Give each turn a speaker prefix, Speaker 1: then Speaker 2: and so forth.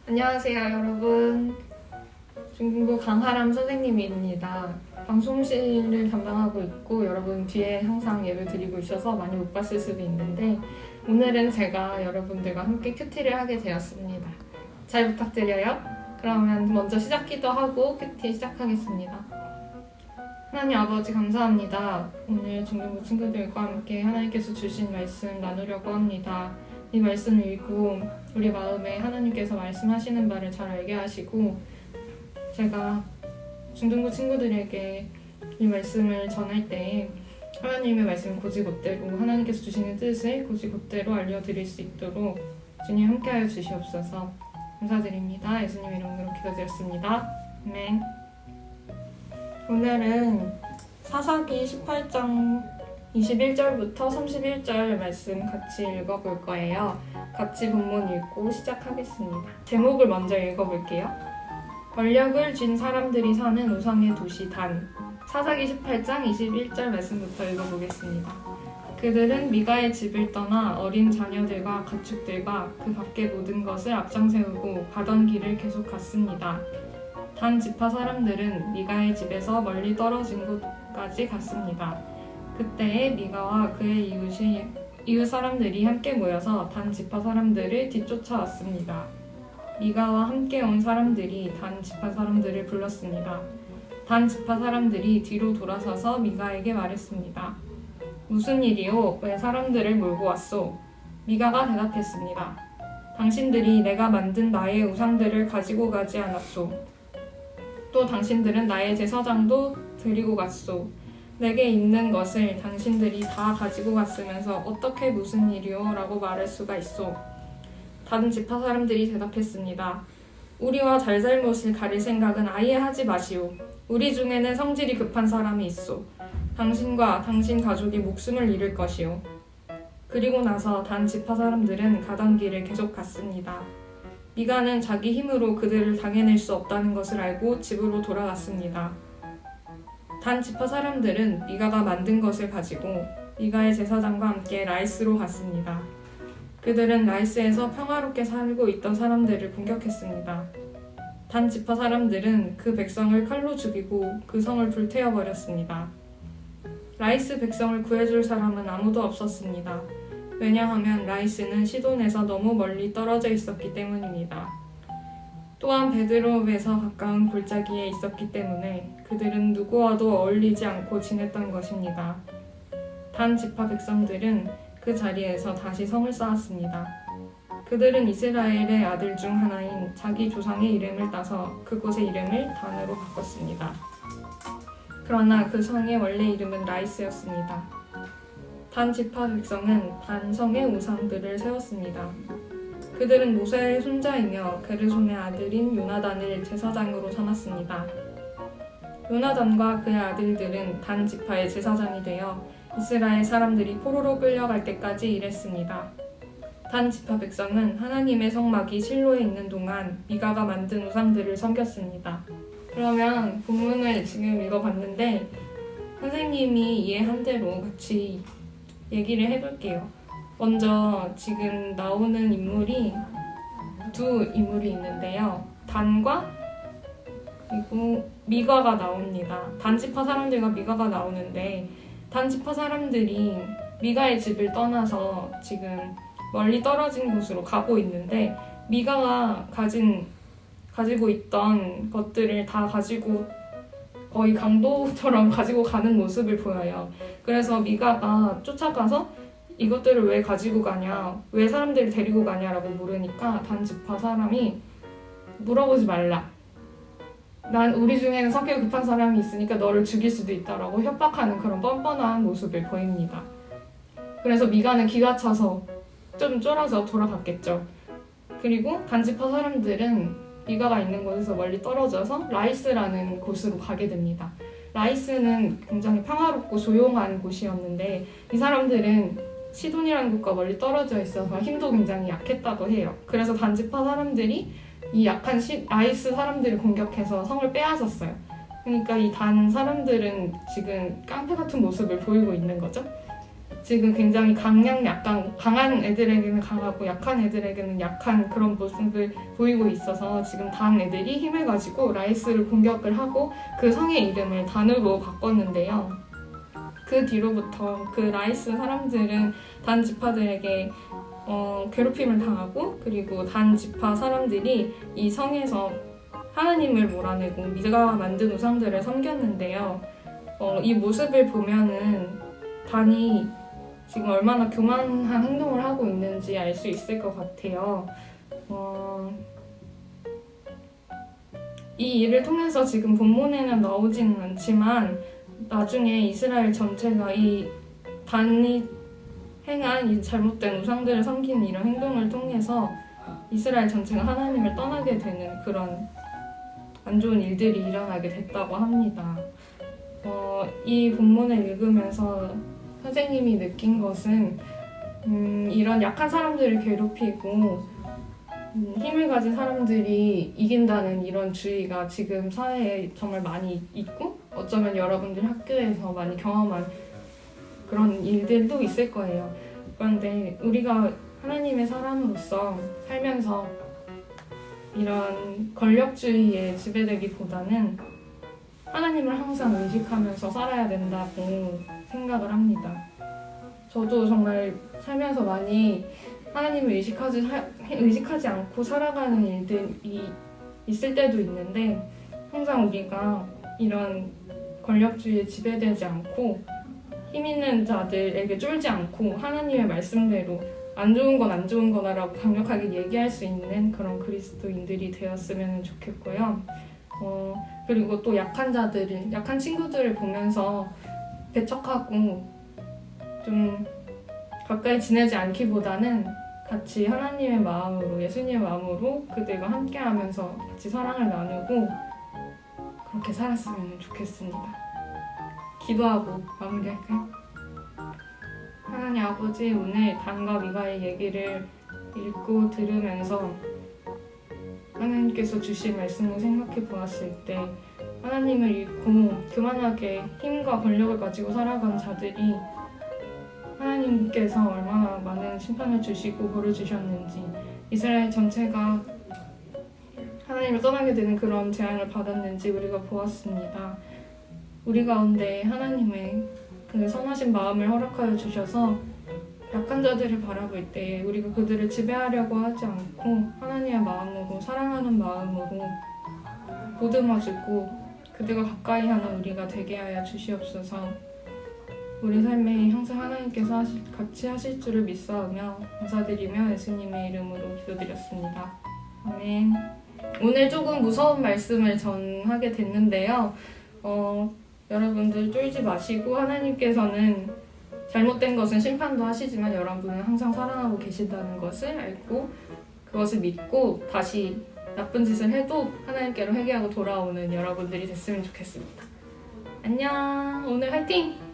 Speaker 1: 안녕하세요, 여러분. 중국어 강하람 선생님입니다. 방송실을 담당하고 있고 여러분 뒤에 항상 예를 드리고 있어서 많이 못 봤을 수도 있는데 오늘은 제가 여러분들과 함께 큐티를 하게 되었습니다. 잘 부탁드려요. 그러면 먼저 시작기도 하고 큐티 시작하겠습니다. 하나님 아버지 감사합니다. 오늘 중등부 친구들과 함께 하나님께서 주신 말씀 나누려고 합니다. 이 말씀을 읽고 우리 마음에 하나님께서 말씀하시는 바를 잘 알게 하시고 제가 중등부 친구들에게 이 말씀을 전할 때 하나님의 말씀 곧이곧대로 하나님께서 주시는 뜻을 곧이곧대로 알려드릴 수 있도록 주님 함께하여 주시옵소서. 감사드립니다. 예수님 이름으로 기도드렸습니다. 아멘. 오늘은 사사기 18장 21절부터 31절 말씀 같이 읽어볼 거예요. 같이 본문 읽고 시작하겠습니다. 제목을 먼저 읽어볼게요. 권력을 쥔 사람들이 사는 우상의 도시 단. 사사기 18장 21절 말씀부터 읽어보겠습니다. 그들은 미가의 집을 떠나 어린 자녀들과 가축들과 그 밖의 모든 것을 앞장 세우고 가던 길을 계속 갔습니다. 단 지파 사람들은 미가의 집에서 멀리 떨어진 곳까지 갔습니다. 그때에 미가와 그의 이웃 사람들이 함께 모여서 단 지파 사람들을 뒤쫓아왔습니다. 미가와 함께 온 사람들이 단 지파 사람들을 불렀습니다. 단 지파 사람들이 뒤로 돌아서서 미가에게 말했습니다. 무슨 일이오? 왜 사람들을 몰고 왔소? 미가가 대답했습니다. 당신들이 내가 만든 나의 우상들을 가지고 가지 않았소. 또 당신들은 나의 제사장도 데리고 갔소. 내게 있는 것을 당신들이 다 가지고 갔으면서 어떻게 무슨 일이오? 라고 말할 수가 있소. 다른 지파 사람들이 대답했습니다. 우리와 잘잘못을 가릴 생각은 아예 하지 마시오. 우리 중에는 성질이 급한 사람이 있소. 당신과 당신 가족이 목숨을 잃을 것이오. 그리고 나서 단 지파 사람들은 가던 길을 계속 갔습니다. 미가는 자기 힘으로 그들을 당해낼 수 없다는 것을 알고 집으로 돌아갔습니다. 단 지파 사람들은 미가가 만든 것을 가지고 미가의 제사장과 함께 라이스로 갔습니다. 그들은 라이스에서 평화롭게 살고 있던 사람들을 공격했습니다. 단 지파 사람들은 그 백성을 칼로 죽이고 그 성을 불태워버렸습니다. 라이스 백성을 구해줄 사람은 아무도 없었습니다. 왜냐하면 라이스는 시돈에서 너무 멀리 떨어져 있었기 때문입니다. 또한 베드로에서 가까운 골짜기에 있었기 때문에 그들은 누구와도 어울리지 않고 지냈던 것입니다. 단 지파 백성들은 그 자리에서 다시 성을 쌓았습니다. 그들은 이스라엘의 아들 중 하나인 자기 조상의 이름을 따서 그곳의 이름을 단으로 바꿨습니다. 그러나 그 성의 원래 이름은 라이스였습니다. 단 지파 백성은 단 성의 우상들을 세웠습니다. 그들은 모세의 손자이며 게르손의 아들인 요나단을 제사장으로 삼았습니다. 요나단과 그의 아들들은 단 지파의 제사장이 되어 이스라엘 사람들이 포로로 끌려갈 때까지 일했습니다. 단 지파 백성은 하나님의 성막이 실로에 있는 동안 미가가 만든 우상들을 섬겼습니다. 그러면 본문을 지금 읽어봤는데 선생님이 이해한 대로 같이 얘기를 해볼게요. 먼저 지금 나오는 인물이 두 인물이 있는데요. 단과 그리고 미가가 나옵니다. 단지파 사람들과 미가가 나오는데 단지파 사람들이 미가의 집을 떠나서 지금 멀리 떨어진 곳으로 가고 있는데 미가가 가지고 있던 것들을 다 가지고 거의 강도처럼 가지고 가는 모습을 보여요. 그래서 미가가 쫓아가서 이것들을 왜 가지고 가냐, 왜 사람들을 데리고 가냐라고 물으니까 단 지파 사람이 물어보지 말라. 우리 중에는 성격이 급한 사람이 있으니까 너를 죽일 수도 있다라고 협박하는 그런 뻔뻔한 모습을 보입니다. 그래서 미가는 기가 차서 좀 쫄아서 돌아갔겠죠. 그리고 단 지파 사람들은 미가가 있는 곳에서 멀리 떨어져서 라이스라는 곳으로 가게 됩니다. 라이스는 굉장히 평화롭고 조용한 곳이었는데 이 사람들은 시돈이라는 곳과 멀리 떨어져 있어서 힘도 굉장히 약했다고 해요. 그래서 단지파 사람들이 이 약한 라이스 사람들을 공격해서 성을 빼앗았어요. 그러니까 이 단 사람들은 지금 깡패 같은 모습을 보이고 있는 거죠. 지금 굉장히 강한 애들에게는 강하고 약한 애들에게는 약한 그런 모습을 보이고 있어서 지금 단 애들이 힘을 가지고 라이스를 공격을 하고 그 성의 이름을 단으로 바꿨는데요. 그 뒤로부터 그 라이스 사람들은 단 지파들에게 괴롭힘을 당하고, 그리고 단 지파 사람들이 이 성에서 하나님을 몰아내고 미드가 만든 우상들을 섬겼는데요. 이 모습을 보면은 단이 지금 얼마나 교만한 행동을 하고 있는지 알 수 있을 것 같아요. 이 일을 통해서 지금 본문에는 나오지는 않지만 나중에 이스라엘 전체가 이 단이 행한 이 잘못된 우상들을 섬기는 이런 행동을 통해서 이스라엘 전체가 하나님을 떠나게 되는 그런 안 좋은 일들이 일어나게 됐다고 합니다. 이 본문을 읽으면서 선생님이 느낀 것은 이런 약한 사람들을 괴롭히고 힘을 가진 사람들이 이긴다는 이런 주의가 지금 사회에 정말 많이 있고, 어쩌면 여러분들 학교에서 많이 경험한 그런 일들도 있을 거예요. 그런데 우리가 하나님의 사람으로서 살면서 이런 권력주의에 지배되기보다는 하나님을 항상 의식하면서 살아야 된다고 생각을 합니다. 저도 정말 살면서 많이 하나님을 의식하지 않고 살아가는 일들이 있을 때도 있는데, 항상 우리가 이런 권력주의에 지배되지 않고 힘 있는 자들에게 쫄지 않고 하나님의 말씀대로 안 좋은 건 안 좋은 거다라고 강력하게 얘기할 수 있는 그런 그리스도인들이 되었으면 좋겠고요. 그리고 또 약한 친구들을 보면서 배척하고 좀 가까이 지내지 않기보다는 같이 하나님의 마음으로, 예수님의 마음으로 그들과 함께하면서 같이 사랑을 나누고 그렇게 살았으면 좋겠습니다. 기도하고 마무리할까요? 하나님 아버지, 오늘 단과 미가의 얘기를 읽고 들으면서 하나님께서 주신 말씀을 생각해 보았을 때, 하나님을 잃고 교만하게 힘과 권력을 가지고 살아간 자들이 하나님께서 얼마나 많은 심판을 주시고 벌을 주셨는지, 이스라엘 전체가 하나님을 떠나게 되는 그런 재앙을 받았는지 우리가 보았습니다. 우리 가운데 하나님의 그 선하신 마음을 허락하여 주셔서 약한 자들을 바라볼 때 우리가 그들을 지배하려고 하지 않고 하나님의 마음으로, 사랑하는 마음으로 보듬어주고 그들과 가까이 하는 우리가 되게 하여 주시옵소서. 우리 삶에 항상 하나님께서 같이 하실 줄을 믿사오며 감사드리며 예수님의 이름으로 기도드렸습니다. 아멘. 오늘 조금 무서운 말씀을 전하게 됐는데요. 여러분들 쫄지 마시고, 하나님께서는 잘못된 것은 심판도 하시지만 여러분은 항상 사랑하고 계신다는 것을 알고 그것을 믿고 다시 나쁜 짓을 해도 하나님께로 회개하고 돌아오는 여러분들이 됐으면 좋겠습니다. 안녕. 오늘 화이팅!